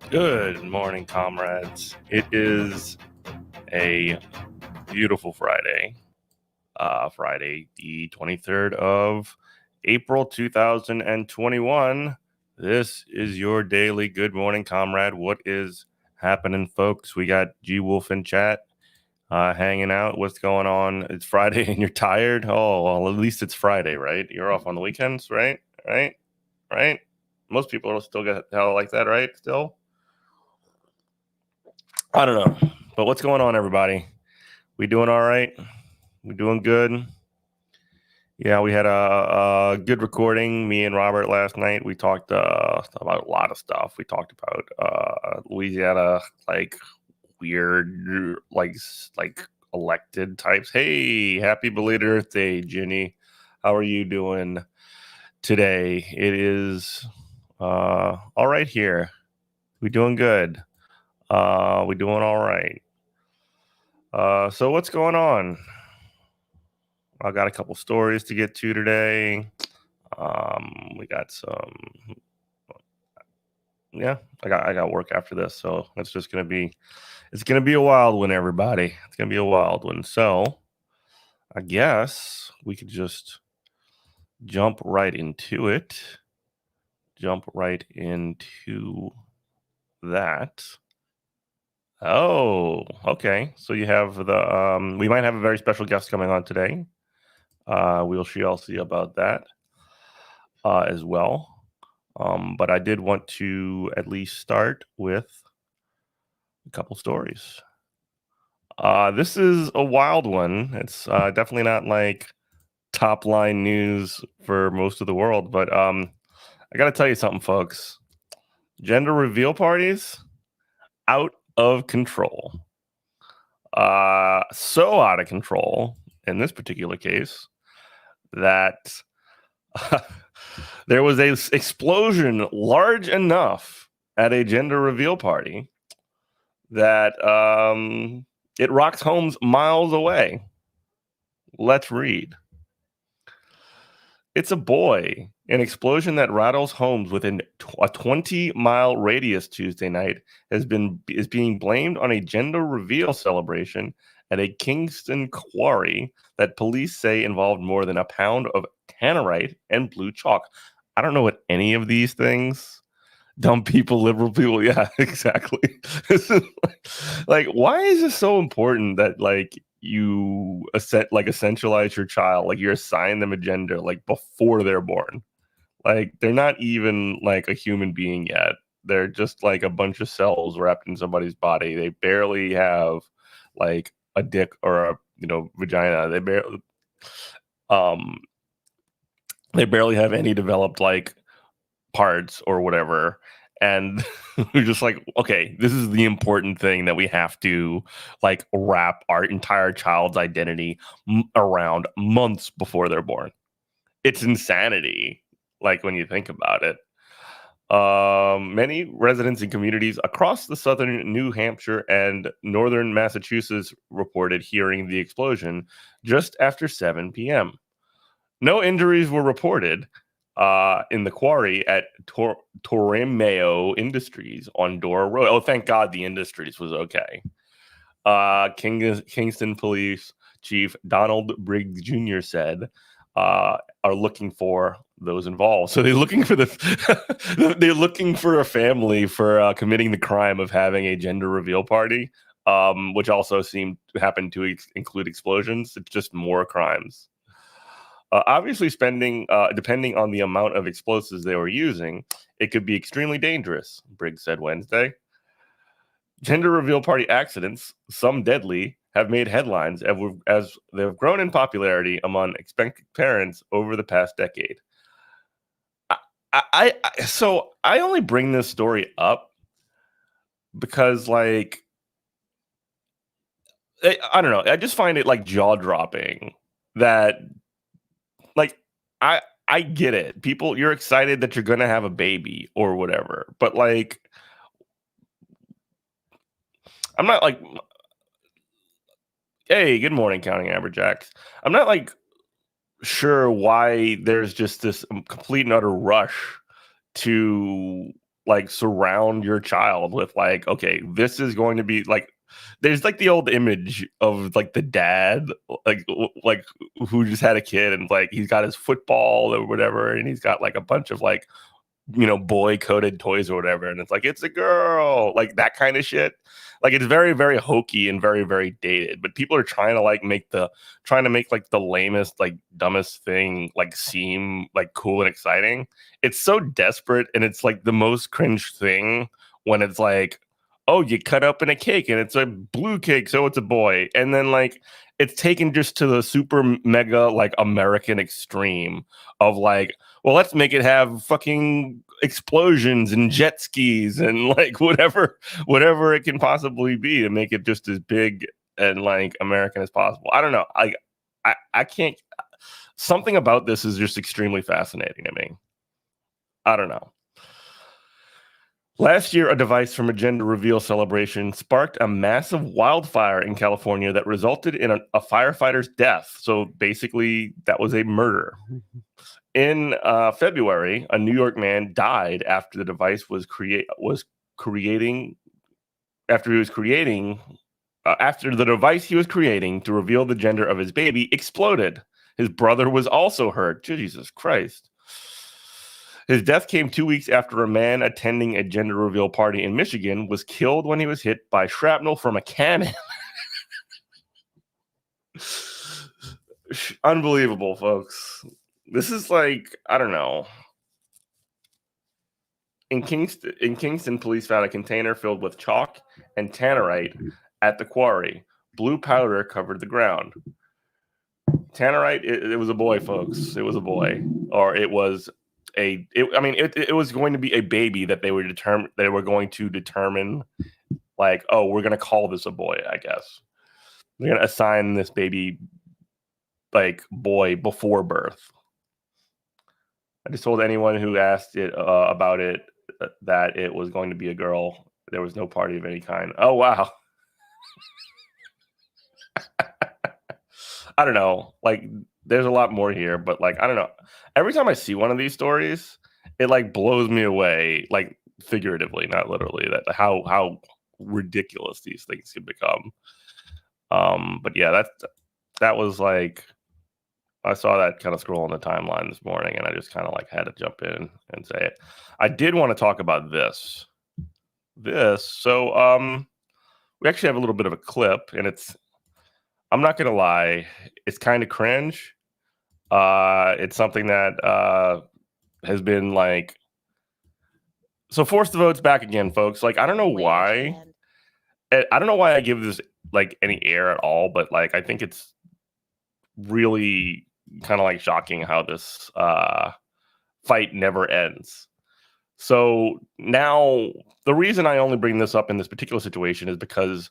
Good morning, comrades. It is a beautiful Friday. Friday, the 23rd of April, 2021. This is your daily Good Morning, Comrade. What is happening, folks? We got G Wolf in chat hanging out. What's going on? It's Friday and you're tired? Oh, well, at least it's Friday, right? You're off on the weekends, right? Right? Most people will still get hell like that, right? Still? I don't know. But what's going on, everybody? We doing all right? We doing good? Yeah, we had a good recording, me and Robert, last night. We talked about a lot of stuff. We talked about Louisiana, like weird, like elected types. Hey, happy belated Earth Day, Ginny. How are you doing today? It is all right here. We doing good. We doing all right. So what's going on? I got a couple stories to get to today. We got some, yeah. I got work after this, so it's gonna be a wild one, everybody. It's gonna be a wild one. So I guess we could just jump right into it. Jump right into that. Oh, okay. So you have the we might have a very special guest coming on today. We shall see about that as well. But I did want to at least start with a couple stories. This is a wild one. It's definitely not like top line news for most of the world, but I got to tell you something, folks. Gender reveal parties out of control. So out of control in this particular case that there was a explosion large enough at a gender reveal party that it rocked homes miles away. Let's read. It's a boy. An explosion that rattles homes within a 20-mile radius Tuesday night is being blamed on a gender reveal celebration at a Kingston quarry that police say involved more than a pound of tannerite and blue chalk. I don't know what any of these things. Dumb people, liberal people. Yeah, exactly. This is like, why is it so important that like you essentialize your child, like you assign them a gender like before they're born? Like they're not even like a human being yet. They're just like a bunch of cells wrapped in somebody's body. They barely have like a dick or a vagina. Um they barely have any developed like parts or whatever. And we're just like, okay, this is the important thing that we have to like wrap our entire child's identity around months before they're born. It's insanity, like when you think about it. Many residents and communities across the southern New Hampshire and northern Massachusetts reported hearing the explosion just after 7 p.m. No injuries were reported in the quarry at Torremeo Industries on Dora Road. Oh, thank God the Industries was okay. Kingston Police Chief Donald Briggs Jr. said are looking for those involved. So they're looking for they're looking for a family for committing the crime of having a gender reveal party, which also seemed to happen to include explosions. It's just more crimes. Obviously, depending on the amount of explosives they were using, it could be extremely dangerous, Briggs said Wednesday. Gender reveal party accidents, some deadly, have made headlines as they've grown in popularity among expectant parents over the past decade. So I only bring this story up because, like, I don't know. I just find it like jaw dropping that, like, I get it. People, you're excited that you're gonna have a baby or whatever, but like, I'm not like, hey, good morning, counting Averjacks. I'm not like sure why there's just this complete and utter rush to like surround your child with like, okay, this is going to be like, there's like the old image of like the dad like who just had a kid and like he's got his football or whatever and he's got like a bunch of like boy coded toys or whatever, and it's like it's a girl, like that kind of shit. Like it's very, very hokey and very, very dated. But people are trying to make like the lamest, like dumbest thing like seem like cool and exciting. It's so desperate, and it's like the most cringe thing when it's like, oh, you cut open a cake and it's a blue cake, so it's a boy, and then like it's taken just to the super mega like American extreme of like, well, let's make it have fucking explosions and jet skis and like whatever it can possibly be to make it just as big and like American as possible. I don't know. I can't. Something about this is just extremely fascinating to me. I don't know. Last year, a device from a gender reveal celebration sparked a massive wildfire in California that resulted in a firefighter's death. So basically, that was a murder. In February, a New York man died after the device was creating after the device he was creating to reveal the gender of his baby exploded. His brother was also hurt. Jesus Christ. His death came 2 weeks after a man attending a gender reveal party in Michigan was killed when he was hit by shrapnel from a cannon. Unbelievable, folks. This is like, I don't know. In Kingston, police found a container filled with chalk and tannerite at the quarry. Blue powder covered the ground. Tannerite, it was a boy, folks. It was a boy, or it was it was going to be a baby that they were going to determine, like, oh, we're going to call this a boy, I guess. We're going to assign this baby like boy before birth. I just told anyone who asked it about it that it was going to be a girl. There was no party of any kind. Oh, wow. I don't know. Like, there's a lot more here, but like, I don't know. every time I see one of these stories, it like blows me away, like figuratively, not literally, that how ridiculous these things can become. But yeah, that was like, I saw that kind of scroll on the timeline this morning, and I just kind of like had to jump in and say it. I did want to talk about this. So we actually have a little bit of a clip, and I'm not gonna lie, it's kind of cringe. It's something that has been like, so force the votes back again, folks. Like, I don't know why. I don't know why I give this like any air at all, but like I think it's really kind of like shocking how this fight never ends. So now the reason I only bring this up in this particular situation is because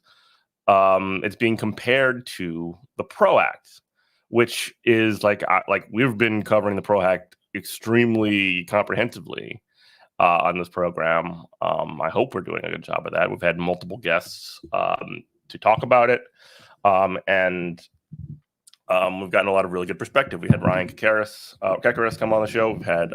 it's being compared to the PRO Act, which is like we've been covering the PRO Act extremely comprehensively on this program. I hope we're doing a good job of that. We've had multiple guests to talk about it, and we've gotten a lot of really good perspective. We had Ryan Kekaris come on the show. We've had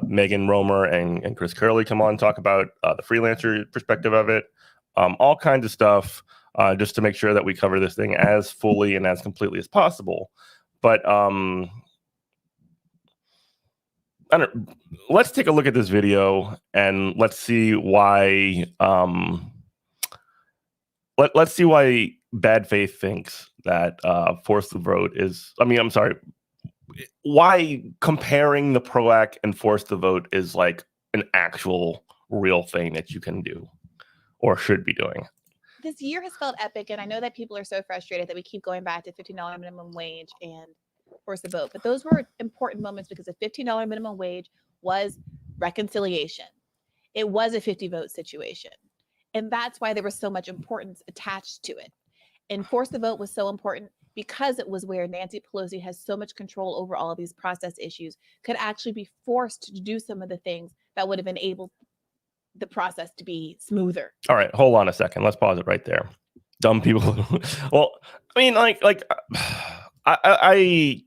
Megan Romer and Chris Curley come on and talk about the freelancer perspective of it. All kinds of stuff, just to make sure that we cover this thing as fully and as completely as possible. But let's take a look at this video and let's see why. Let's see why bad faith thinks that force the vote is. I'm sorry. Why comparing the PRO Act and force the vote is like an actual real thing that you can do or should be doing. This year has felt epic, and I know that people are so frustrated that we keep going back to $15 minimum wage and force the vote. But those were important moments because the $15 minimum wage was reconciliation. It was a 50 vote situation. And that's why there was so much importance attached to it. And force the vote was so important because it was where Nancy Pelosi has so much control over all of these process issues, could actually be forced to do some of the things that would have enabled the process to be smoother. All right, hold on a second. Let's pause it right there. Dumb people. Well, I mean, I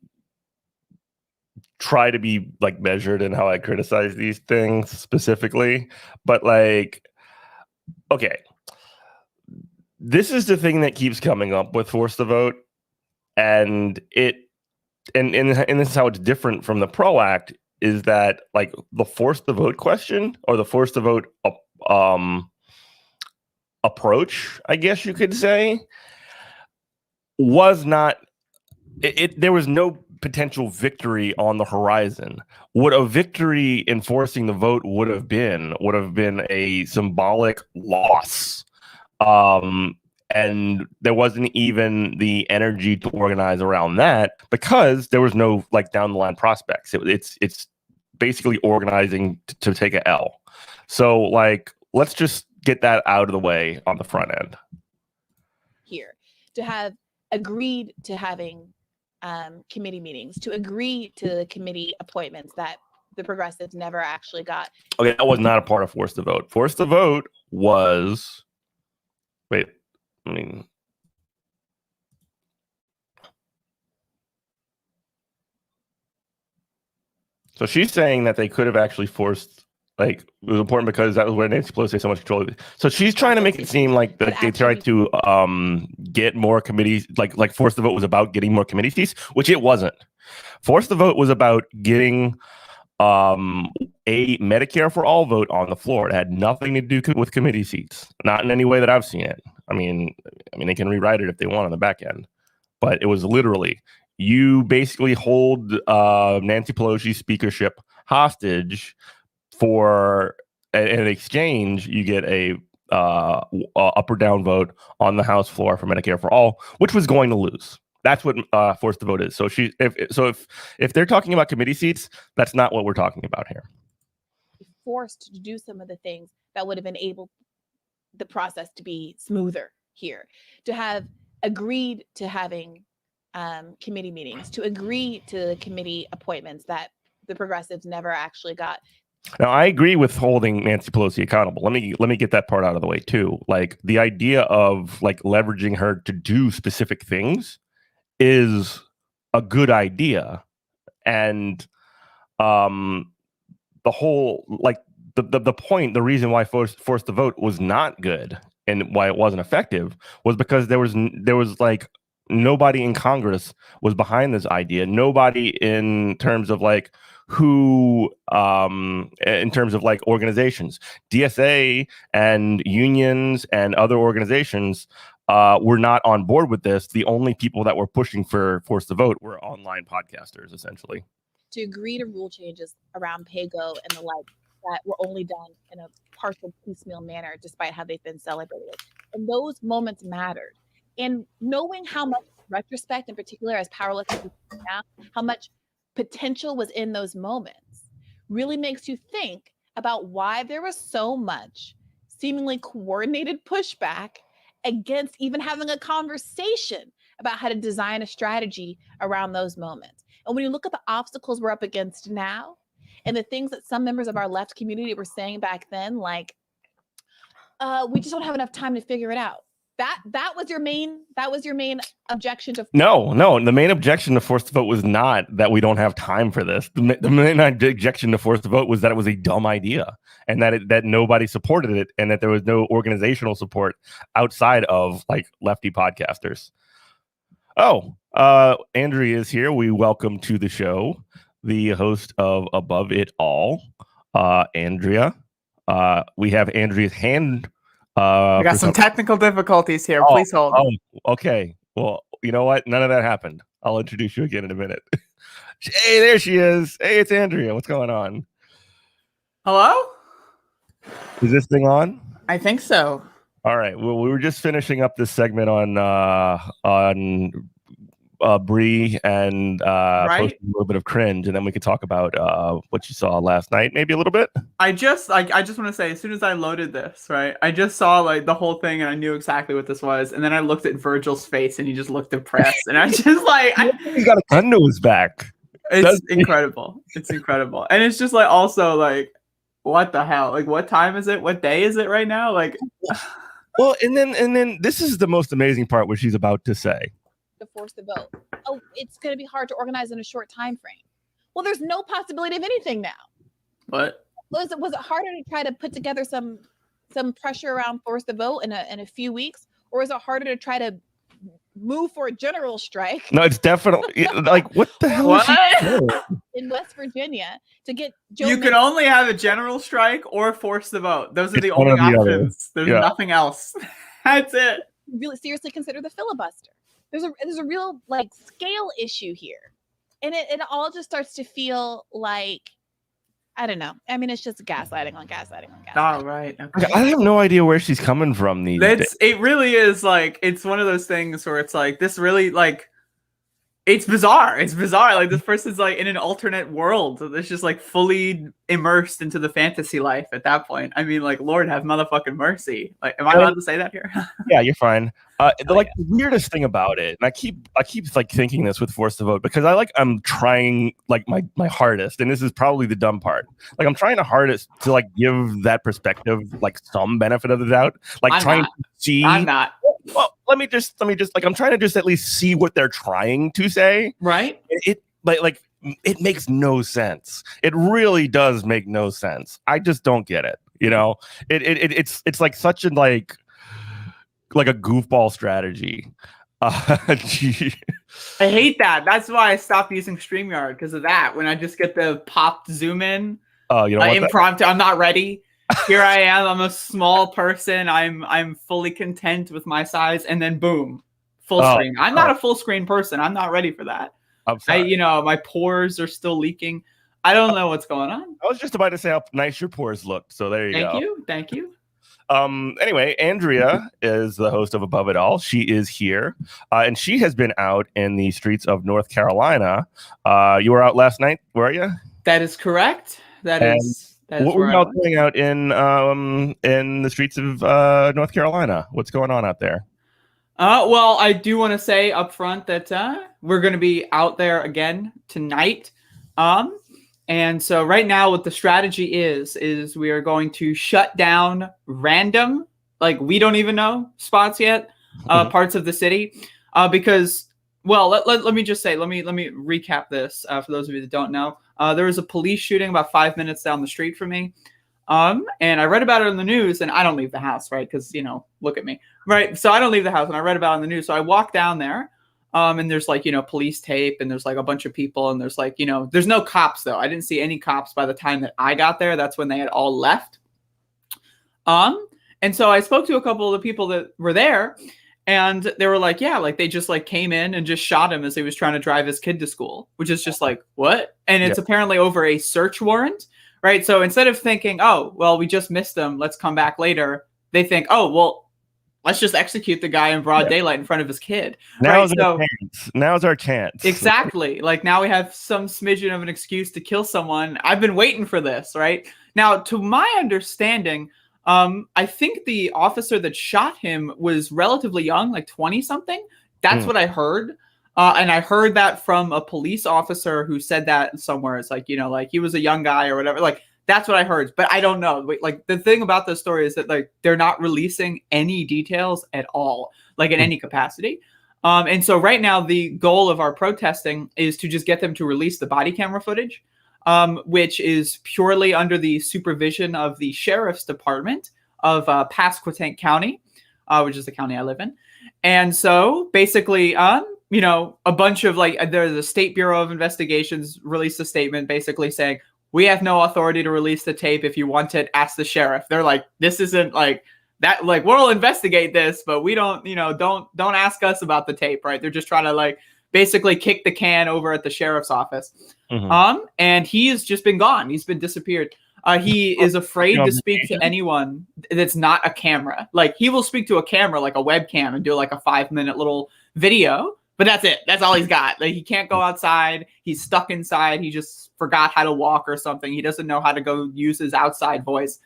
try to be like measured in how I criticize these things specifically, but like, okay, this is the thing that keeps coming up with force the vote, and this is how it's different from the PRO Act, is that like the force the vote question or the force the vote approach, I guess you could say, was not there was no potential victory on the horizon. What a victory in forcing the vote would have been a symbolic loss. And there wasn't even the energy to organize around that because there was no like down the line prospects. It's basically organizing to take a L. So like, let's just get that out of the way on the front end. Here, to have agreed to having committee meetings, to agree to the committee appointments that the progressives never actually got. Okay, that was not a part of force the vote. Force the vote was, so she's saying that they could have actually forced, like, it was important because that was where Nancy Pelosi had so much control. So she's trying to make it seem like that they tried to get more committees, like force the vote was about getting more committee seats, which it wasn't. Force the vote was about getting a Medicare for all vote on the floor. It had nothing to do with committee seats, not in any way that I've seen it. I mean, they can rewrite it if they want on the back end, but it was literally, you basically hold Nancy Pelosi's speakership hostage for, in exchange, you get a up or down vote on the House floor for Medicare for all, which was going to lose. That's what force the vote is. So if they're talking about committee seats, that's not what we're talking about here. Forced to do some of the things that would have enabled the process to be smoother here, to have agreed to having committee meetings, to agree to the committee appointments that the progressives never actually got. Now, I agree with holding Nancy Pelosi accountable. Let me get that part out of the way too. Like the idea of like leveraging her to do specific things is a good idea, and the whole the point, the reason why forced to vote was not good and why it wasn't effective was because there was like nobody in Congress was behind this idea. Nobody in terms of like who in terms of like organizations, DSA and unions and other organizations were not on board with this. The only people that were pushing for forced to vote were online podcasters, essentially. To agree to rule changes around PAYGO and the like that were only done in a partial piecemeal manner, despite how they've been celebrated. And those moments mattered. And knowing how much retrospect, in particular, as powerlifting now, how much potential was in those moments, really makes you think about why there was so much seemingly coordinated pushback against even having a conversation about how to design a strategy around those moments. And when you look at the obstacles we're up against now, and the things that some members of our left community were saying back then, like, we just don't have enough time to figure it out. That was your main objection to No, the main objection to forced to vote was not that we don't have time for this. The main objection to forced to vote was that it was a dumb idea, and that nobody supported it, and that there was no organizational support outside of like lefty podcasters. Oh, Andrea is here. We welcome to the show the host of Above It All, Andrea. We have Andrea's hand. We got some technical difficulties here. Please hold. Oh, okay. Well, you know what? None of that happened. I'll introduce you again in a minute. Hey, there she is. Hey, it's Andrea. What's going on? Hello? Is this thing on? I think so. All right. Well, we were just finishing up this segment on Bree and posting a little bit of cringe, and then we could talk about what you saw last night, maybe a little bit. I just want to say, as soon as I loaded this, right, I just saw like the whole thing, and I knew exactly what this was, and then I looked at Virgil's face, and he just looked depressed, and I just like, he's got a gun to his back. It's incredible. It's incredible, and it's just like also like, what the hell? Like, what time is it? What day is it right now? Like, well, and then this is the most amazing part, what she's about to say. To force the vote. Oh, it's going to be hard to organize in a short time frame. Well, there's no possibility of anything now. What? Was it harder to try to put together some pressure around force the vote in a few weeks, or is it harder to try to move for a general strike? No, it's definitely like, what the hell is she doing? In West Virginia to get Joe You can only have a general strike or force the vote. Those are the only options. There's nothing else. That's it. Really seriously consider the filibuster. There's a real like scale issue here, and it all just starts to feel like, I don't know. I mean, it's just gaslighting on gaslighting on gaslighting. Oh, right. Okay. I have no idea where she's coming from these days. It really is like, it's one of those things where it's like, this really like, it's bizarre. It's bizarre. Like, this person's like in an alternate world. It's just like fully immersed into the fantasy life at that point. I mean, like, Lord have motherfucking mercy. Like, am I allowed to say that here? Yeah, you're fine. The weirdest thing about it, and I keep like thinking this with forced to vote, because I'm trying like my hardest, and this is probably the dumb part. Like, I'm trying the hardest to like give that perspective like some benefit of the doubt. Like, to see. I'm not. Well, let me just like, I'm trying to just at least see what they're trying to say. Right. It it makes no sense. It really does make no sense. I just don't get it. You know, it's like such a like a goofball strategy. I hate that. That's why I stopped using StreamYard, because of that. When I just get the popped zoom in, you know, impromptu. I'm not ready. Here I am. I'm a small person. I'm fully content with my size, and then boom, full screen. I'm not a full screen person. I'm not ready for that. I'm sorry. My pores are still leaking. I don't know what's going on. I was just about to say how nice your pores looked. So there you go. Thank you. Anyway, Andrea is the host of Above It All. She is here, and she has been out in the streets of North Carolina. You were out last night, were you? That is correct. That is what were you all doing out in the streets of North Carolina? What's going on out there? Well, I do want to say up front that we're going to be out there again tonight. And so right now what the strategy is we are going to shut down random, like we don't even know spots yet, parts of the city, because Well, let me just say, let me recap this for those of you that don't know. There was a police shooting about 5 minutes down the street from me. And I read about it in the news, and I don't leave the house, right? Because, look at me, right? So I don't leave the house, and I read about it in the news. So I walk down there, and there's like, police tape, and there's like a bunch of people, and there's like, there's no cops though. I didn't see any cops by the time that I got there. That's when they had all left. And so I spoke to a couple of the people that were there, and they were like, yeah, like they just like came in and just shot him as he was trying to drive his kid to school, which is just like, what? And it's apparently over a search warrant, right? So instead of thinking, oh, well, we just missed him, let's come back later, they think, oh, well, let's just execute the guy in broad daylight in front of his kid. Now's our chance. Now's our chance. Exactly. Like now we have some smidgen of an excuse to kill someone. I've been waiting for this, right? Now, to my understanding, I think the officer that shot him was relatively young, like 20 something. That's what I heard. And I heard that from a police officer who said that somewhere. It's like, like he was a young guy or whatever. Like that's what I heard, but I don't know. Like the thing about this story is that like they're not releasing any details at all, like in any capacity. And so right now the goal of our protesting is to just get them to release the body camera footage. Which is purely under the supervision of the Sheriff's Department of Pasquotank County, which is the county I live in. And so basically, a bunch of the State Bureau of Investigations released a statement basically saying, we have no authority to release the tape. If you want it, ask the sheriff. They're like, this isn't like that. Like, we'll investigate this, but we don't, don't ask us about the tape, right? They're just trying to basically kick the can over at the sheriff's office. And he has just been gone. He's been disappeared. He is afraid to speak to anyone that's not a camera. Like he will speak to a camera, like a webcam, and do like a 5-minute little video, but that's it. That's all he's got. Like he can't go outside. He's stuck inside. He just forgot how to walk or something. He doesn't know how to go use his outside voice.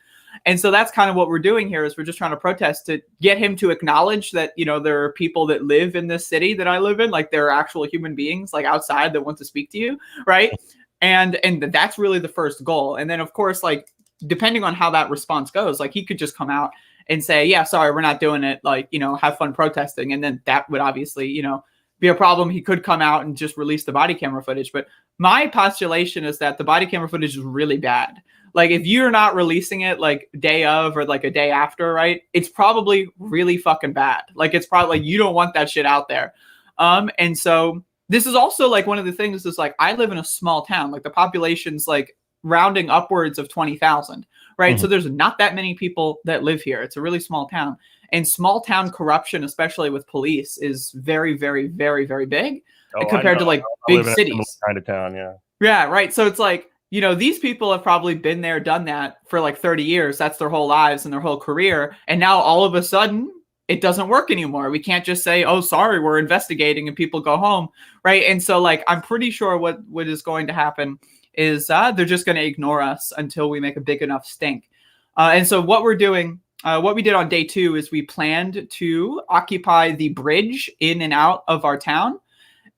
And so that's kind of what we're doing here is we're just trying to protest to get him to acknowledge that, there are people that live in this city that I live in, like there are actual human beings like outside that want to speak to you. Right. And that's really the first goal. And then, of course, like depending on how that response goes, like he could just come out and say, yeah, sorry, we're not doing it. Like, have fun protesting. And then that would obviously, be a problem. He could come out and just release the body camera footage. But my postulation is that the body camera footage is really bad. Like if you're not releasing it like day of or like a day after, right? It's probably really fucking bad. Like it's probably like you don't want that shit out there. And so this is also like one of the things is like I live in a small town. Like the population's like rounding upwards of 20,000, right? So there's not that many people that live here. It's a really small town. And small town corruption, especially with police, is very, very, very, very big compared to like big cities. Kind of town, yeah. Yeah, right. So it's like, these people have probably been there, done that for like 30 years. That's their whole lives and their whole career. And now all of a sudden, it doesn't work anymore. We can't just say, oh, sorry, we're investigating and people go home, right? And so like, I'm pretty sure what is going to happen is they're just going to ignore us until we make a big enough stink. And so what we're doing, what we did on day 2 is we planned to occupy the bridge in and out of our town.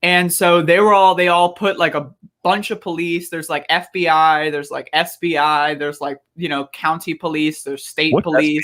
And so they all put like a bunch of police. There's like FBI, there's like SBI, there's like, county police, there's state police.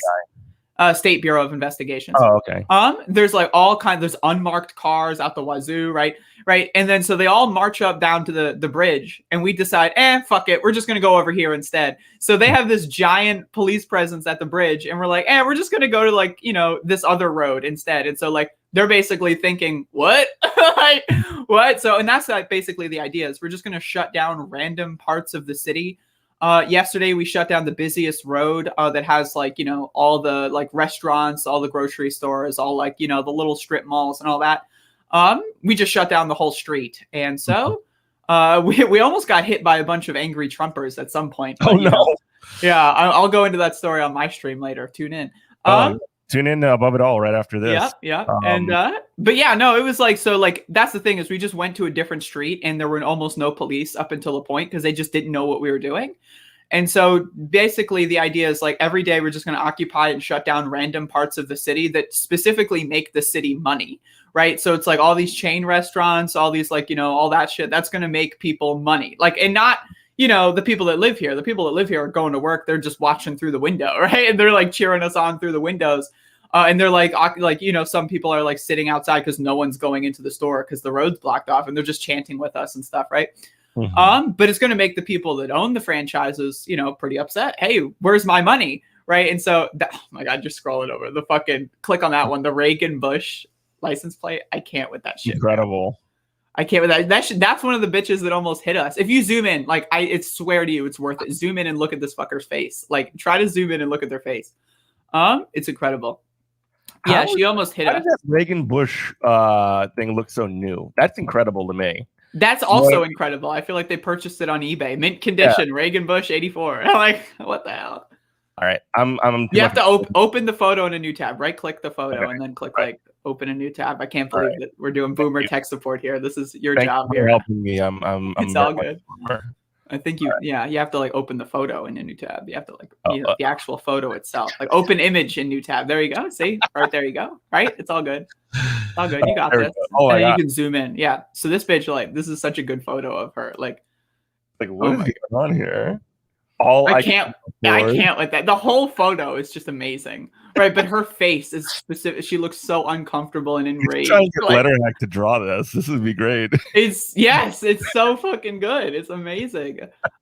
State Bureau of Investigations. Oh, okay. There's like all kinds, there's unmarked cars out the wazoo, right? Right. And then so they all march up down to the bridge and we decide, fuck it. We're just going to go over here instead. So they have this giant police presence at the bridge and we're like, we're just going to go to like, this other road instead. And so like, they're basically thinking, what? Like, what? So, and that's like basically the idea is we're just going to shut down random parts of the city. Yesterday we shut down the busiest road that has like, all the like restaurants, all the grocery stores, all like, the little strip malls and all that. We just shut down the whole street. And so we almost got hit by a bunch of angry Trumpers at some point. But, no. Yeah, I'll go into that story on my stream later. Tune in. Tune in Above It All right after this. Yeah. And but yeah, no, it was like, so like that's the thing is we just went to a different street and there were almost no police up until a point because they just didn't know what we were doing. And so basically the idea is like every day we're just going to occupy and shut down random parts of the city that specifically make the city money, right? So it's like all these chain restaurants, all these like, all that shit that's going to make people money. Like, and not, the people that live here. The people that live here are going to work. They're just watching through the window, right? And they're like cheering us on through the windows. And they're like, some people are like sitting outside because no one's going into the store because the road's blocked off, and they're just chanting with us and stuff, right? But it's going to make the people that own the franchises, pretty upset. Hey, where's my money? Right. And so, oh my God, just scrolling over the fucking click on that one, the Reagan Bush license plate. I can't with that shit. Incredible. Man. I can't with that. That's one of the bitches that almost hit us. If you zoom in, like I swear to you, it's worth it. Zoom in and look at this fucker's face. Like try to zoom in and look at their face. It's incredible. Yeah, she almost hit us. How does that Reagan Bush thing look so new? That's incredible to me. That's also incredible. I feel like they purchased it on eBay, mint condition, Reagan Bush 84. I'm like, what the hell? All right, I'm you have to open the photo in a new tab. Right click the photo and then click like open a new tab. I can't believe that we're doing boomer tech support here. This is your job here. Helping me. It's all good. I think you have to like open the photo in a new tab. You have to like the actual photo itself, like open image in new tab. There you go. See, right there you go. Right, it's all good. It's all good. You got this. And then you can zoom in. Yeah. So this bitch, like, this is such a good photo of her. Like what is going on here? I can't with that. The whole photo is just amazing, right? But her face is specific. She looks so uncomfortable and enraged. Trying to get Letterhack to draw this. This would be great. It's so fucking good. It's amazing.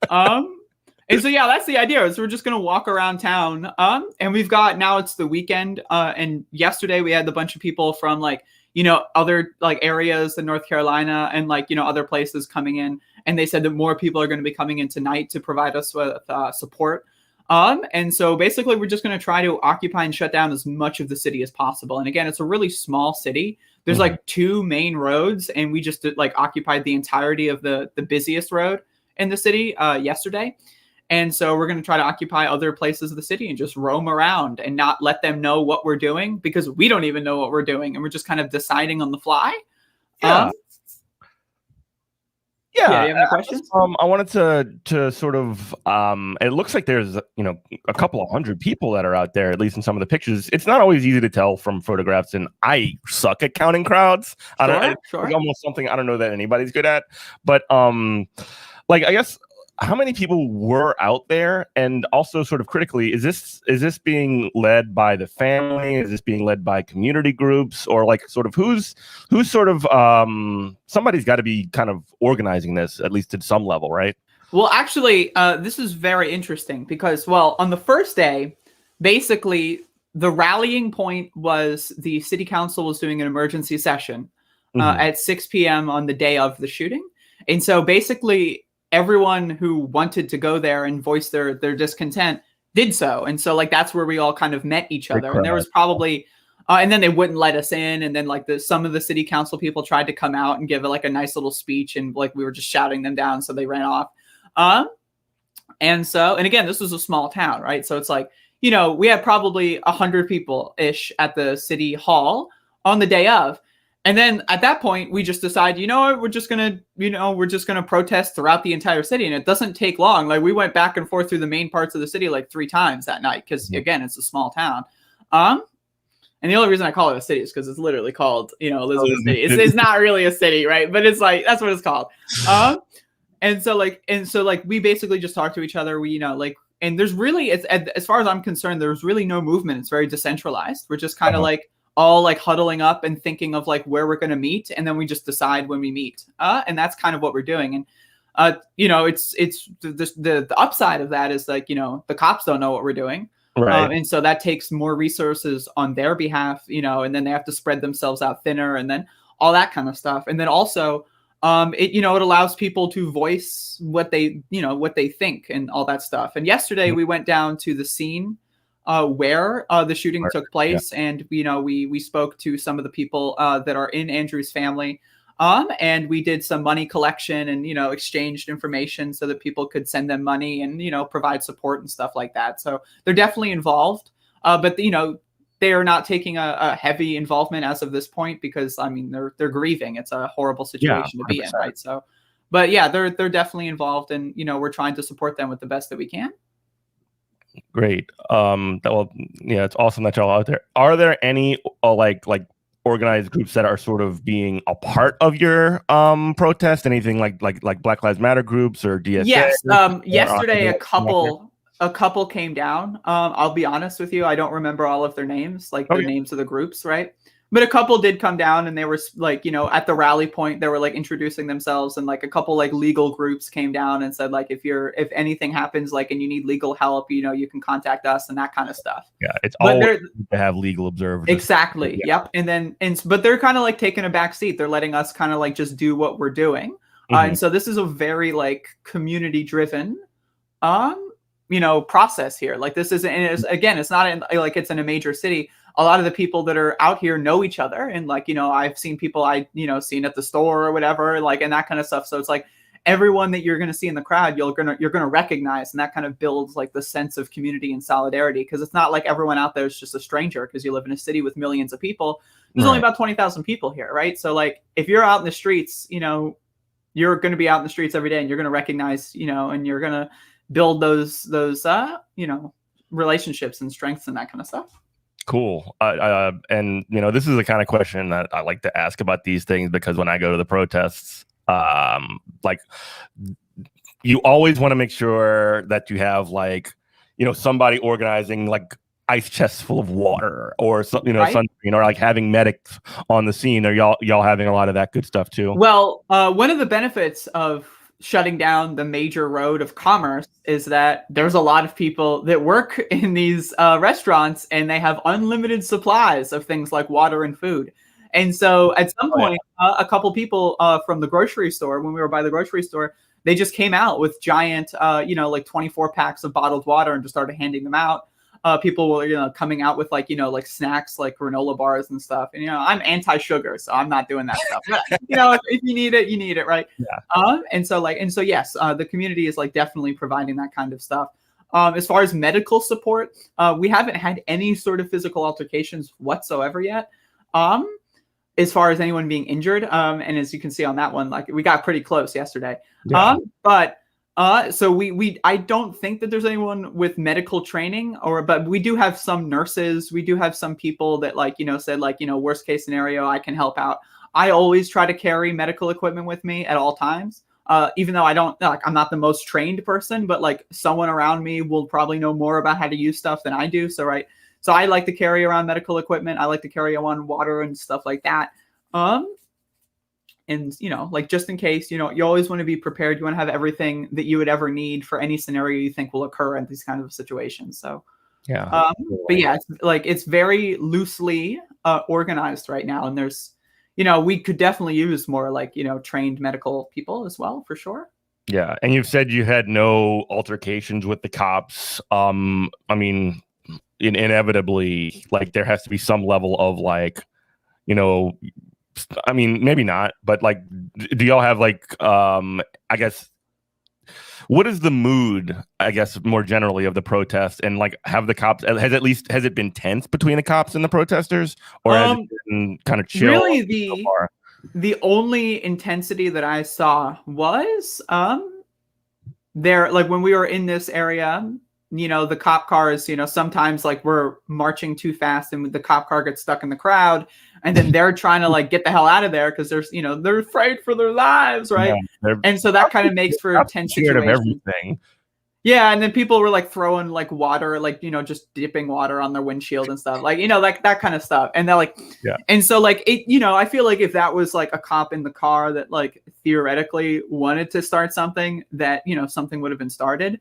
And so that's the idea. Is we're just gonna walk around town. And we've got now it's the weekend. And yesterday we had a bunch of people from like other like areas in North Carolina and like other places coming in. And they said that more people are going to be coming in tonight to provide us with support. And so basically we're just going to try to occupy and shut down as much of the city as possible. And again, it's a really small city. There's like 2 main roads, and we just like occupied the entirety of the busiest road in the city yesterday. And so we're going to try to occupy other places of the city and just roam around and not let them know what we're doing, because we don't even know what we're doing. And we're just kind of deciding on the fly. Yeah, you have any questions? I wanted to sort of it looks like there's a couple of hundred people that are out there, at least in some of the pictures. It's not always easy to tell from photographs, and I suck at counting crowds. It's almost something I don't know that anybody's good at. But like I guess, how many people were out there? And also sort of critically, is this being led by the family? Is this being led by community groups? Or like sort of who's sort of somebody's got to be kind of organizing this, at least to some level, right? Well, actually, this is very interesting because, on the first day, basically the rallying point was the city council was doing an emergency session at 6 p.m. on the day of the shooting. And so basically everyone who wanted to go there and voice their discontent did so. And so like, that's where we all kind of met each other. And there was probably, and then they wouldn't let us in. And then like some of the city council people tried to come out and give like a nice little speech. And like, we were just shouting them down. So they ran off. And again, this was a small town, right? So it's like, we had probably 100 people ish at the city hall on the day of. And then at that point, we just decide, we're just gonna protest throughout the entire city, and it doesn't take long. Like we went back and forth through the main parts of the city like 3 times that night because again, it's a small town. And the only reason I call it a city is because it's literally called, Elizabeth City. It's not really a city, right? But it's like that's what it's called. And so we basically just talk to each other. We and there's really, as far as I'm concerned, there's really no movement. It's very decentralized. We're just kind of like all like huddling up and thinking of like where we're going to meet. And then we just decide when we meet. And that's kind of what we're doing. And, it's the upside of that is like, the cops don't know what we're doing. Right. And so that takes more resources on their behalf, and then they have to spread themselves out thinner and then all that kind of stuff. And then also, it allows people to voice what they think and all that stuff. And yesterday we went down to the scene where the shooting took place. And, we spoke to some of the people that are in Andrew's family. And we did some money collection and, exchanged information so that people could send them money and, provide support and stuff like that. So they're definitely involved. But, they are not taking a heavy involvement as of this point because, I mean, they're grieving. It's a horrible situation to be in, right? So, but yeah, they're definitely involved, and we're trying to support them with the best that we can. Great. It's awesome that y'all out there. Are there any like organized groups that are sort of being a part of your protest? Anything like Black Lives Matter groups or DSA? Yes. Yesterday, a couple a couple came down. I'll be honest with you, I don't remember all of their names, like the names of the groups, right? But a couple did come down, and they were like, you know, at the rally point, they were like introducing themselves, and like a couple like legal groups came down and said like, if anything happens, like, and you need legal help, you know, you can contact us and that kind of stuff. Yeah, it's always to have legal observers. Exactly. Yeah. Yep. But they're kind of like taking a back seat. They're letting us kind of like just do what we're doing. And so this is a very like community driven, you know, process here. Like this isn't, and again, it's not like it's in a major city. A lot of the people that are out here know each other, and like, you know, I've seen people seen at the store or whatever, like, and that kind of stuff. So it's like everyone that you're going to see in the crowd, you're going to recognize, and that kind of builds like the sense of community and solidarity, because it's not like everyone out there is just a stranger because you live in a city with millions of people. There's only about 20,000 people here, right? So like if you're out in the streets, you know, you're going to be out in the streets every day, and you're going to recognize, you know, and you're going to build those you know, relationships and strengths and that kind of stuff. Cool. And you know, this is the kind of question that I like to ask about these things, because when I go to the protests, like, you always want to make sure that you have, like, you know, somebody organizing like ice chests full of water or something, you know, right? Sunscreen, or like having medics on the scene. Are y'all having a lot of that good stuff too? Well, one of the benefits of shutting down the major road of commerce is that there's a lot of people that work in these restaurants, and they have unlimited supplies of things like water and food. And so at some point, a couple people from the grocery store, when we were by the grocery store, they just came out with giant, you know, like 24 packs of bottled water and just started handing them out. People were, you know, coming out with like, you know, like snacks, like granola bars and stuff. And, you know, I'm anti-sugar, so I'm not doing that stuff. But, you know, if you need it, you need it, right? Yeah. And so yes, the community is like definitely providing that kind of stuff. As far as medical support, we haven't had any sort of physical altercations whatsoever yet. As far as anyone being injured, and as you can see on that one, like we got pretty close yesterday. Yeah. So I don't think that there's anyone with medical training, but we do have some nurses. We do have some people that, like, you know, said like, you know, worst case scenario, I can help out. I always try to carry medical equipment with me at all times. Even though I'm not the most trained person, but like someone around me will probably know more about how to use stuff than I do. So, right. So I like to carry around medical equipment. I like to carry around water and stuff like that. And, you know, like, just in case, you know, you always want to be prepared. You want to have everything that you would ever need for any scenario you think will occur in these kinds of situations. So, yeah. But yeah, it's very loosely organized right now. And there's, you know, we could definitely use more, like, you know, trained medical people as well, for sure. Yeah. And you've said you had no altercations with the cops. I mean, inevitably, like, there has to be some level of, like, you know, I mean, maybe not, but like, do y'all have like, I guess, what is the mood, I guess, more generally of the protest? And like, have the cops, has it been tense between the cops and the protesters, or has it been kind of chill? Really, the only intensity that I saw was there, like, when we were in this area, you know, the cop cars, you know, sometimes like we're marching too fast and the cop car gets stuck in the crowd, and then they're trying to like get the hell out of there because there's, you know, they're afraid for their lives, right? Yeah, and so that kind of makes for tense situations. Of everything. Yeah, and then people were like throwing like water, like, you know, just dipping water on their windshield and stuff, like, you know, like that kind of stuff. And they're like, yeah. And so like it, you know, I feel like if that was like a cop in the car that like theoretically wanted to start something, that, you know, something would have been started.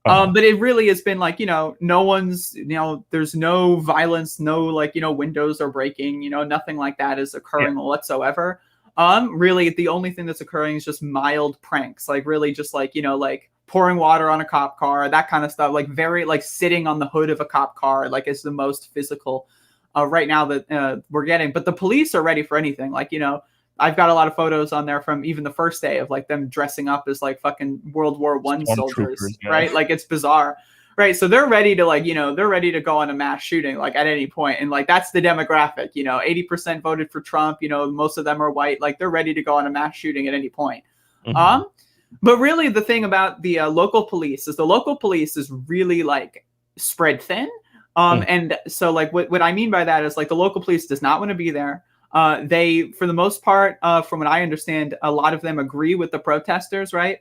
But it really has been like, you know, no one's, you know, there's no violence, no, like, you know, windows are breaking, you know, nothing like that is occurring whatsoever. Really, the only thing that's occurring is just mild pranks, like really just like, you know, like pouring water on a cop car, that kind of stuff, like very like sitting on the hood of a cop car, like is the most physical right now that we're getting. But the police are ready for anything. Like, you know, I've got a lot of photos on there from even the first day of like them dressing up as like fucking World War I soldiers, right? Like, it's bizarre, right? So they're ready to, like, you know, they're ready to go on a mass shooting, like, at any point. And like, that's the demographic, you know, 80% voted for Trump, you know, most of them are white, like they're ready to go on a mass shooting at any point. But really the thing about the local police is the local police is really like spread thin. And so like what I mean by that is like the local police does not want to be there. They, for the most part, from what I understand, a lot of them agree with the protesters, right?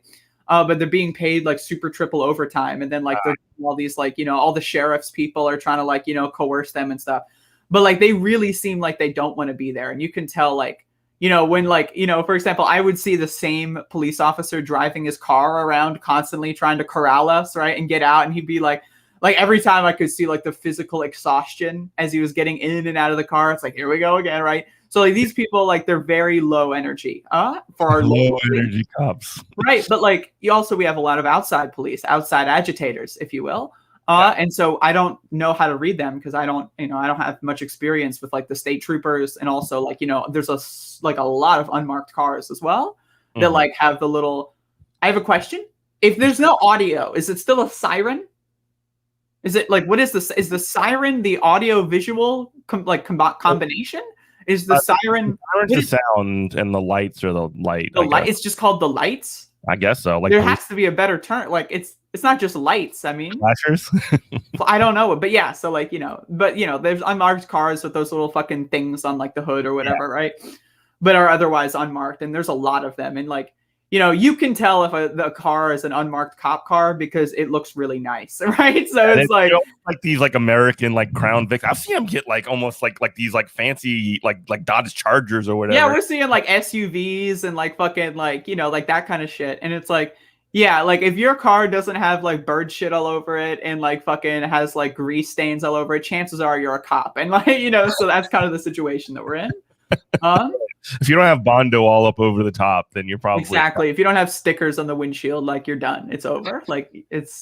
but they're being paid like super triple overtime, and then like they're all these like all the sheriff's people are trying to like coerce them and stuff, but like they really seem like they don't want to be there, and you can tell like when like for example, I would see the same police officer driving his car around constantly trying to corral us, right, and get out, and he'd be like every time I could see like the physical exhaustion as he was getting in and out of the car. It's like, here we go again, right? So like these people, like they're very low energy for our low energy cops, right? But like we have a lot of outside police, outside agitators, if you will. And so I don't know how to read them because I don't have much experience with like the state troopers, and also like there's a lot of unmarked cars as well that like have the little. I have a question. If there's no audio, is it still a siren? Is it like, what is this? Is the siren the audio visual combination? Is the siren the sound and the lights are the light? The light. It's just called the lights. I guess so. Like there has to be a better term. Like it's not just lights. I mean, flashers. I don't know, but yeah. So like there's unmarked cars with those little fucking things on like the hood or whatever, right? But are otherwise unmarked, and there's a lot of them, and like. You can tell if the car is an unmarked cop car because it looks really nice, right? So it's like these like American like Crown Vics. I've seen them get like almost like these like fancy like Dodge Chargers or whatever. Yeah, we're seeing like SUVs and like fucking like like that kind of shit. And it's like, yeah, like if your car doesn't have like bird shit all over it and like fucking has like grease stains all over it, chances are you're a cop. And like so that's kind of the situation that we're in. If you don't have Bondo all up over the top, then you're probably exactly. If you don't have stickers on the windshield, like you're done. It's over. Like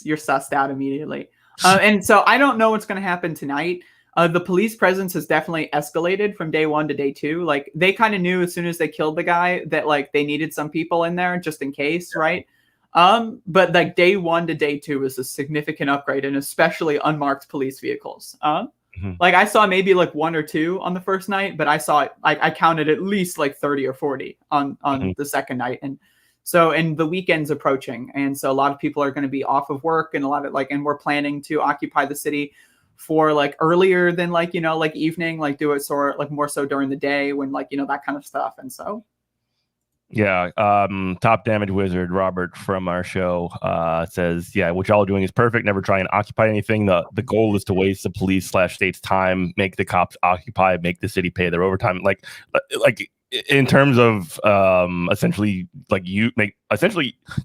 you're sussed out immediately. And so I don't know what's going to happen tonight. The police presence has definitely escalated from day 1 to day 2. Like they kind of knew as soon as they killed the guy that like they needed some people in there just in case, right? But like day 1 to day 2 is a significant upgrade, and especially unmarked police vehicles. Like I saw maybe like 1 or 2 on the first night, but I saw I counted at least like 30 or 40 on the second night. And so, and the weekend's approaching. And so a lot of people are going to be off of work, and a lot of and we're planning to occupy the city for like earlier than like, like evening, like do it sort like more so during the day when like, that kind of stuff. And so. Yeah. Top Damage Wizard Robert from our show says, yeah, what y'all are doing is perfect. Never try and occupy anything. The goal is to waste the police / state's time, make the cops occupy, make the city pay their overtime. Like in terms of essentially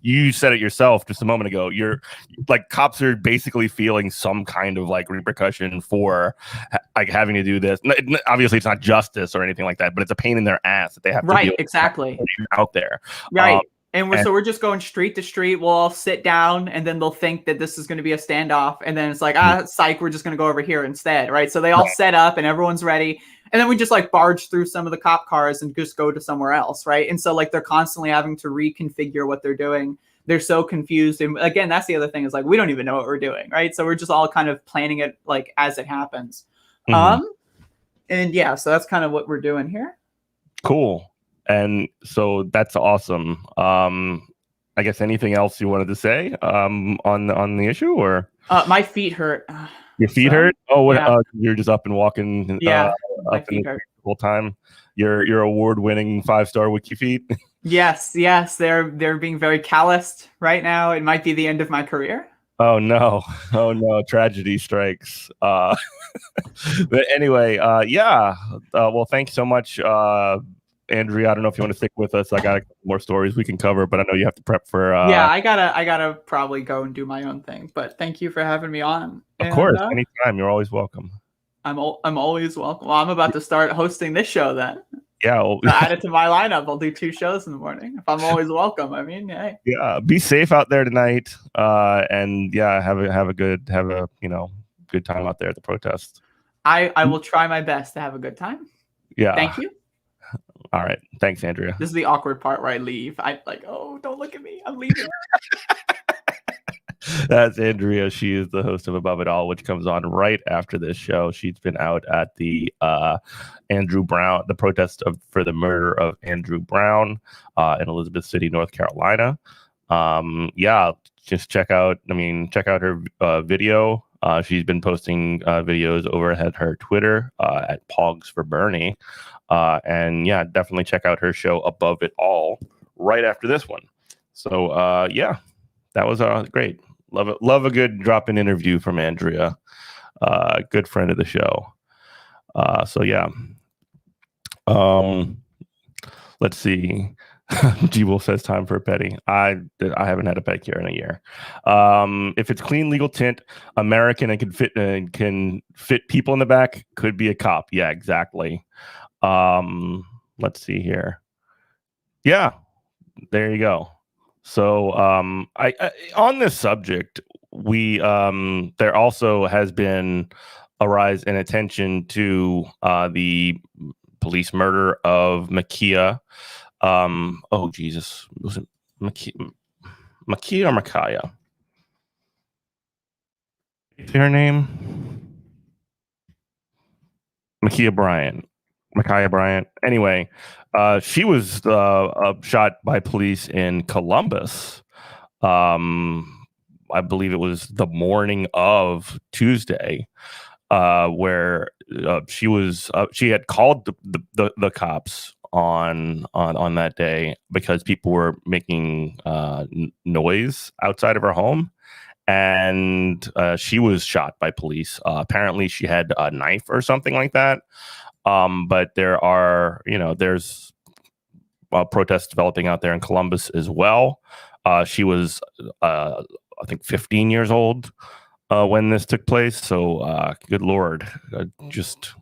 you said it yourself just a moment ago. You're like cops are basically feeling some kind of like repercussion for like having to do this. Obviously, it's not justice or anything like that, but it's a pain in their ass that they have to right deal exactly out there. Right. And we're just going street to street. We'll all sit down, and then they'll think that this is going to be a standoff. And then it's like, psych, we're just going to go over here instead. Right. So they all set up and everyone's ready. And then we just like barge through some of the cop cars and just go to somewhere else. Right. And so like they're constantly having to reconfigure what they're doing. They're so confused. And again, that's the other thing is like, we don't even know what we're doing. Right. So we're just all kind of planning it like as it happens. And yeah, so that's kind of what we're doing here. Cool. And so that's awesome. I guess anything else you wanted to say on the issue, or my feet hurt. Your feet hurt? Oh, what? Yeah. You're just up and walking. Yeah, my feet hurt the whole time. Your award-winning 5-star wiki feet. Yes, they're being very calloused right now. It might be the end of my career. Oh no! Tragedy strikes. But anyway, yeah. Well, thanks so much. Andrea, I don't know if you want to stick with us. I got a couple more stories we can cover, but I know you have to prep for. Yeah, I gotta probably go and do my own thing. But thank you for having me on. Of course, anytime. You're always welcome. I'm always welcome. Well, I'm about to start hosting this show then. Yeah, well, add it to my lineup. I'll do 2 shows in the morning. If I'm always welcome, I mean, hey. Yeah, be safe out there tonight, and yeah, have a good time out there at the protest. I will try my best to have a good time. Yeah. Thank you. All right. Thanks, Andrea. This is the awkward part where I leave. I like, oh, don't look at me. I'm leaving. That's Andrea. She is the host of Above It All, which comes on right after this show. She's been out at the Andrew Brown, the protest for the murder of Andrew Brown in Elizabeth City, North Carolina. Yeah, just check out her video. She's been posting videos over at her Twitter at Pogs for Bernie. And yeah, definitely check out her show Above It All right after this one. So yeah, that was great. Love a good drop-in interview from Andrea, good friend of the show. So yeah. Let's see. G Wolf says time for a petty. I haven't had a pedicure in a year. If it's clean legal tint, American and can fit people in the back, could be a cop. Yeah, exactly. Let's see here. Yeah, there you go. So I on this subject, we there also has been a rise in attention to the police murder of Makia. Oh Jesus, was it Makia or Makaya? Is her name? Makia Bryant. Makaya Bryant. Anyway, she was shot by police in Columbus. I believe it was the morning of Tuesday, where she had called the cops on that day because people were making noise outside of her home, and she was shot by police. Apparently, she had a knife or something like that. But there's protests developing out there in Columbus as well. She was, I think, 15 years old when this took place. So, good Lord, just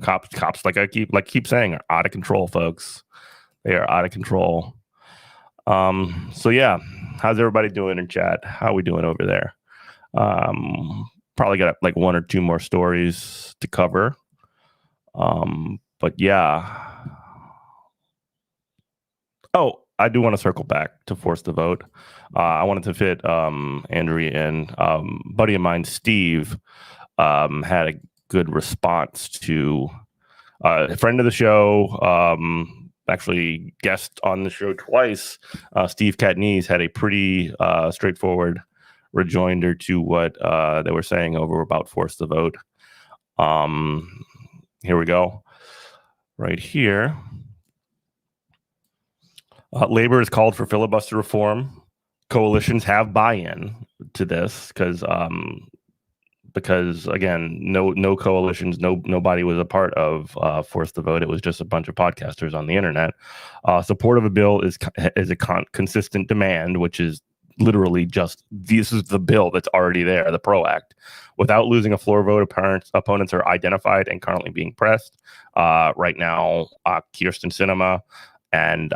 cops like I keep saying are out of control, folks. They are out of control. So yeah, how's everybody doing in chat? How are we doing over there? Probably got like one or two more stories to cover. But yeah. Oh, I do want to circle back to force the vote. I wanted to fit Andrea in. Buddy of mine, Steve, had a good response to a friend of the show, actually guest on the show twice. Steve Katniss had a pretty straightforward rejoinder to what they were saying over about force the vote. Here we go. Right here. Labor has called for filibuster reform. Coalitions have buy-in to this because again, no coalitions, nobody was a part of Force the Vote. It was just a bunch of podcasters on the internet. Support of a bill is a consistent demand, which is literally just this is the bill that's already there, the PRO Act. Without losing a floor vote, opponents are identified and currently being pressed. Right now, Kirsten Sinema and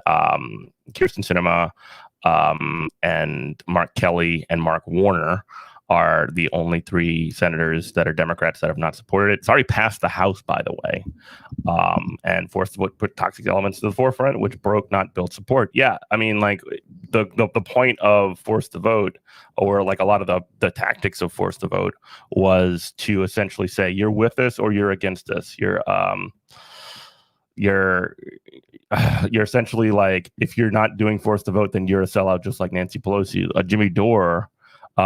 Mark Kelly and Mark Warner are the only three senators that are Democrats that have not supported it. It's already passed the House, by the way, and forced to put toxic elements to the forefront, which broke, not built support. Yeah, I mean, like the point of force to vote, or like a lot of the tactics of force to vote, was to essentially say you're with us or you're against us. You're essentially like, if you're not doing force to vote, then you're a sellout, just like Nancy Pelosi. Jimmy Dore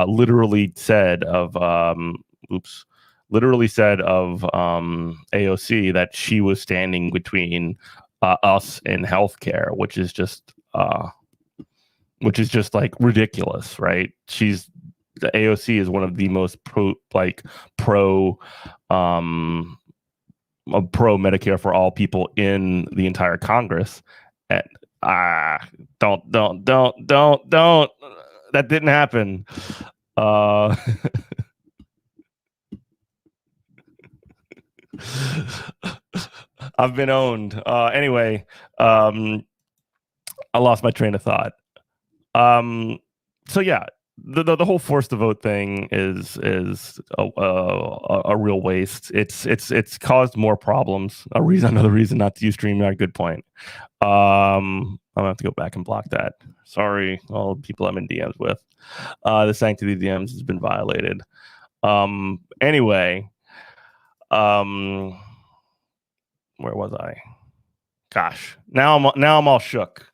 literally said of AOC that she was standing between us and healthcare, which is just like ridiculous, right? The AOC is one of the most pro Medicare for all people in the entire Congress. And don't. That didn't happen. I've been owned. Anyway, I lost my train of thought. So yeah, the whole force to vote thing is a real waste. It's caused more problems. Another reason not to use StreamYard. Good point. I'm gonna have to go back and block that. Sorry, all the people I'm in DMs with. The sanctity of DMs has been violated. Anyway, where was I? Gosh, now I'm all shook.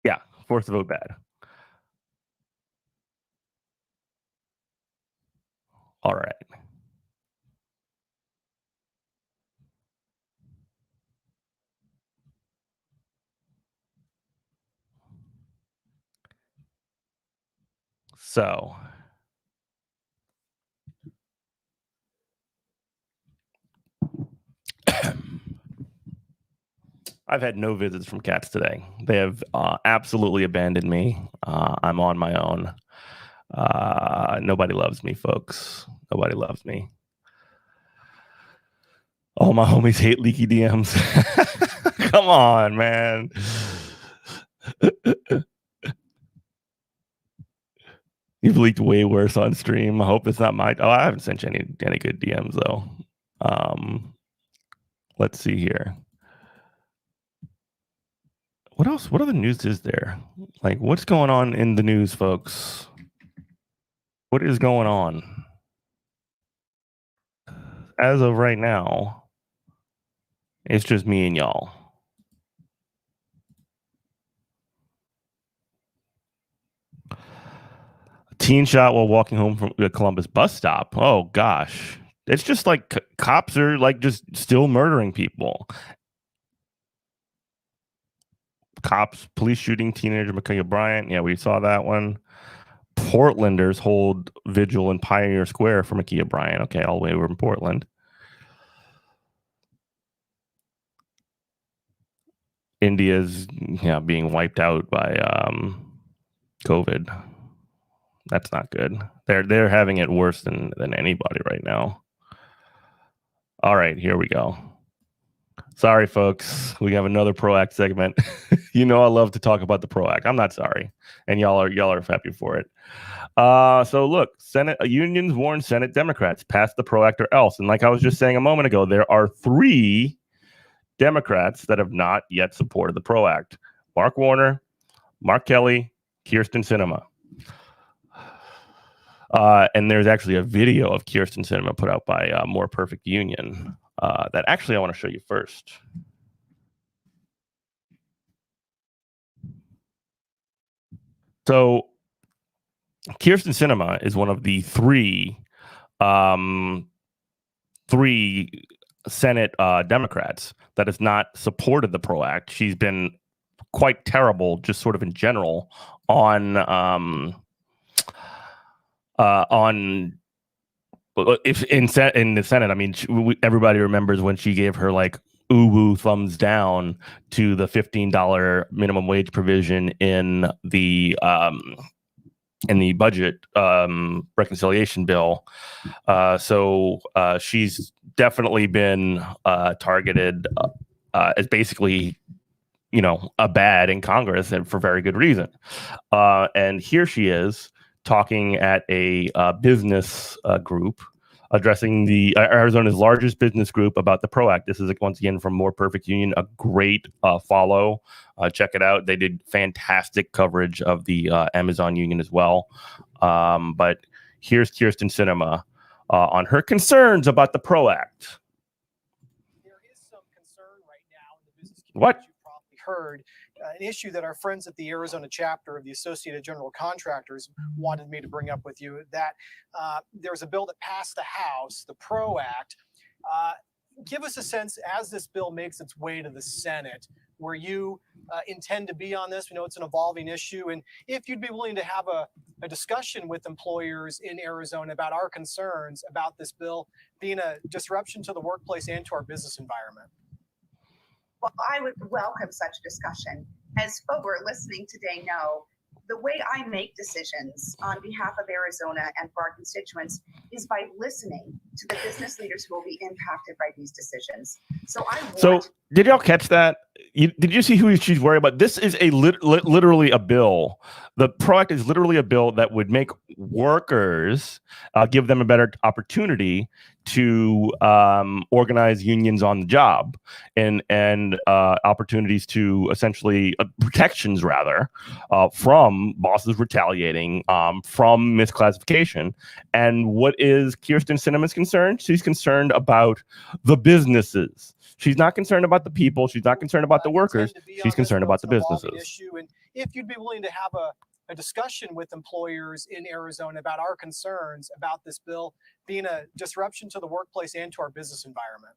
Yeah, force to vote bad. All right. So I've had no visits from cats today. They have absolutely abandoned me. I'm on my own. Nobody loves me, folks. Nobody loves me. All my homies hate leaky DMs. Come on, man. You've leaked way worse on stream. I hope it's not my. Oh, I haven't sent you any good DMs though. Let's see here. What else? What other news is there? Like, what's going on in the news, folks? What is going on? As of right now, it's just me and y'all. Teen shot while walking home from the Columbus bus stop. Oh gosh, it's just like cops are like just still murdering people. Cops, police shooting teenager Micaiah Bryant. Yeah, we saw that one. Portlanders hold vigil in Pioneer Square for Micaiah Bryant. Okay, all the way over in Portland. India's being wiped out by COVID. That's not good. They're having it worse than anybody right now. All right, here we go. Sorry, folks. We have another PROACT segment. You know I love to talk about the PROACT. I'm not sorry, and y'all are happy for it. So look, Senate unions warn Senate Democrats pass the PROACT or else. And like I was just saying a moment ago, there are 3 Democrats that have not yet supported the PROACT: Mark Warner, Mark Kelly, Kirsten Sinema. And there's actually a video of Kirsten Sinema put out by More Perfect Union that actually I want to show you first. So Kirsten Sinema is one of the 3 Senate Democrats that has not supported the PROACT. She's been quite terrible, just sort of in general, on if in the Senate. I mean, everybody remembers when she gave her like ooh thumbs down to the $15 minimum wage provision in the budget reconciliation bill. So she's definitely been targeted as basically, a bad in Congress, and for very good reason. And here she is talking at a business group addressing the Arizona's largest business group about the PROACT. This is once again from More Perfect Union, a great follow. Check it out. They did fantastic coverage of the Amazon union as well. But here's Kirsten Sinema on her concerns about the PROACT. There is some concern right now in the business community. What? You probably heard an issue that our friends at the Arizona chapter of the Associated General Contractors wanted me to bring up with you, that there's a bill that passed the House, the PROACT. Give us a sense, as this bill makes its way to the Senate, where you intend to be on this. We know it's an evolving issue, and if you'd be willing to have a discussion with employers in Arizona about our concerns about this bill being a disruption to the workplace and to our business environment. Well, I would welcome such discussion. As folks who are listening today know, the way I make decisions on behalf of Arizona and for our constituents is by listening to the business leaders who will be impacted by these decisions. So did y'all catch that? Did you see who she's worried about? This is literally a bill. The PROACT is literally a bill that would make workers give them a better opportunity to organize unions on the job and opportunities to essentially protections rather from bosses retaliating, from misclassification. And what is Kirsten Sinema's concern? She's concerned about the businesses. She's not concerned about the people. She's not concerned about the workers. She's concerned about the businesses. Issue. And if you'd be willing to have a discussion with employers in Arizona about our concerns about this bill being a disruption to the workplace and to our business environment.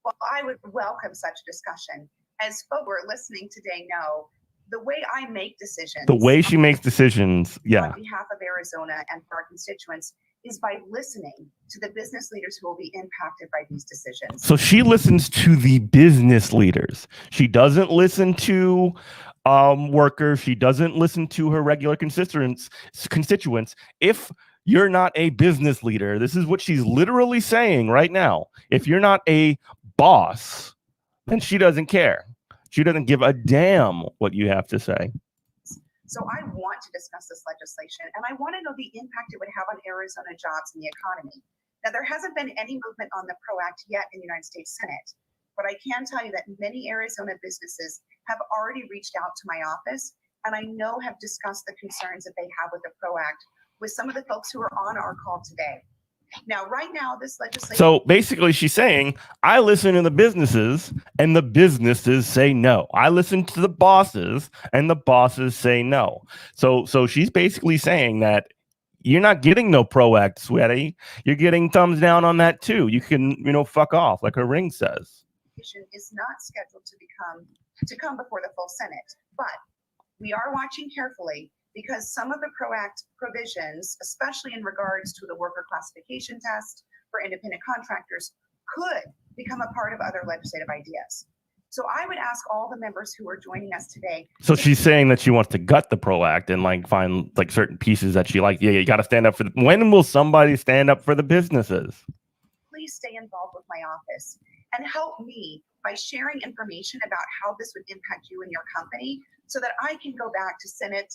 Well, I would welcome such discussion. As folks who are listening today know, The way I make decisions. The way she makes decisions, yeah. On behalf of Arizona and for our constituents is by listening to the business leaders who will be impacted by these decisions. So she listens to the business leaders. She doesn't listen to workers. She doesn't listen to her regular constituents. If you're not a business leader, this is what she's literally saying right now. If you're not a boss, then she doesn't care. She doesn't give a damn what you have to say. So I want to discuss this legislation, and I want to know the impact it would have on Arizona jobs and the economy. Now, there hasn't been any movement on the PRO Act yet in the United States Senate, but I can tell you that many Arizona businesses have already reached out to my office, and I know have discussed the concerns that they have with the PRO Act with some of the folks who are on our call today. Now, right now, this legislation. So basically, she's saying, I listen to the businesses and the businesses say no. I listen to the bosses and the bosses say no. So she's basically saying that you're not getting no PRO Act, sweaty. You're getting thumbs down on that too. You can, fuck off, like her ring says. Is not scheduled to come before the full Senate, but we are watching carefully because some of the PRO Act provisions, especially in regards to the worker classification test for independent contractors, could become a part of other legislative ideas. So I would ask all the members who are joining us today. So she's saying that she wants to gut the PRO Act and find certain pieces that she likes. Yeah, you got to stand up for when will somebody stand up for the businesses? Please stay involved with my office and help me by sharing information about how this would impact you and your company so that I can go back to Senate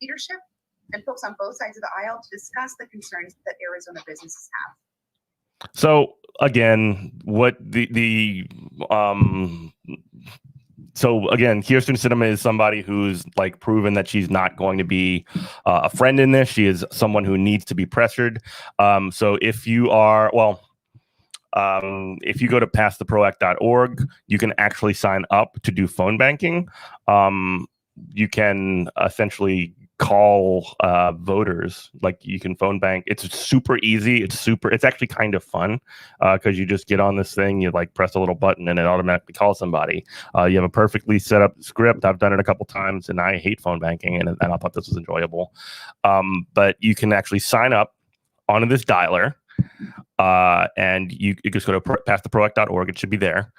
leadership and folks on both sides of the aisle to discuss the concerns that Arizona businesses have. So again, so again, Kirsten Sinema is somebody who's proven that she's not going to be a friend in this. She is someone who needs to be pressured. So if you are, if you go to passtheproact.org, you can actually sign up to do phone banking. You can essentially call voters, you can phone bank. It's super easy. It's actually kind of fun because you just get on this thing, you press a little button and it automatically calls somebody. You have a perfectly set up script. I've done it a couple times and I hate phone banking and I thought this was enjoyable. But you can actually sign up onto this dialer. And you just go to passtheproact.org. It should be there.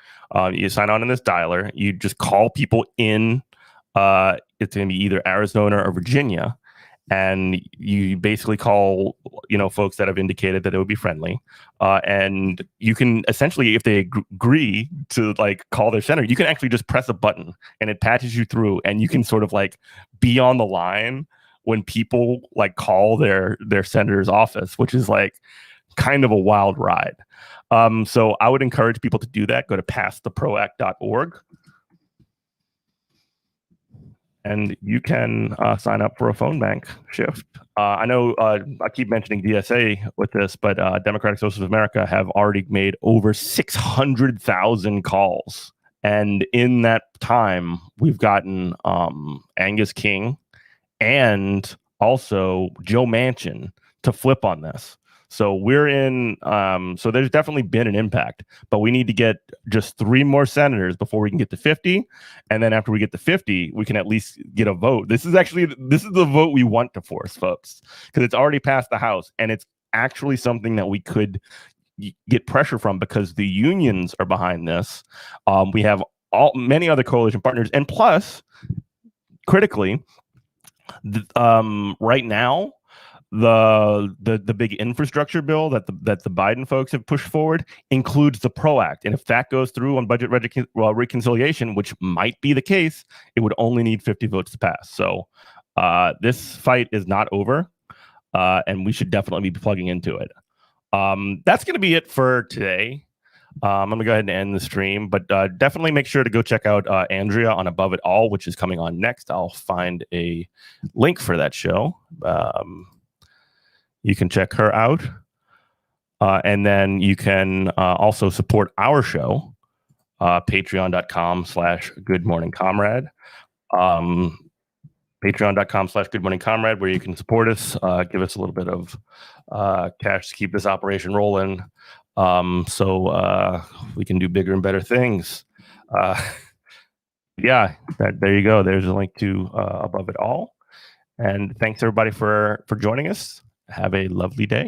You sign on in this dialer. You just call people in. It's going to be either Arizona or Virginia. And you basically call, folks that have indicated that they would be friendly. And you can essentially, if they agree to call their senator, you can actually just press a button and it patches you through. And you can sort of be on the line when people call their senator's office, which is kind of a wild ride. So I would encourage people to do that. Go to passtheproact.org. And you can sign up for a phone bank shift. I know I keep mentioning DSA with this, but Democratic Socialists of America have already made over 600,000 calls. And in that time, we've gotten Angus King and also Joe Manchin to flip on this. So we're in, so there's definitely been an impact, but we need to get just 3 more senators before we can get to 50. And then after we get to 50, we can at least get a vote. This is the vote we want to force, folks, because it's already passed the House and it's actually something that we could get pressure from because the unions are behind this. We have many other coalition partners. And plus, critically, right now, the big infrastructure bill that the Biden folks have pushed forward includes the PRO Act, and if that goes through on budget reconciliation, which might be the case, it would only need 50 votes to pass. So this fight is not over, and we should definitely be plugging into it. That's going to be it for today. I'm going to go ahead and end the stream, but definitely make sure to go check out Andrea on Above It All, which is coming on next. I'll find a link for that show. You can check her out. And then you can also support our show, patreon.com/Good Morning Comrade. Patreon.com/Good Morning Comrade, where you can support us, give us a little bit of cash to keep this operation rolling, so we can do bigger and better things. Yeah, there you go. There's a link to above it all. And thanks everybody for joining us. Have a lovely day.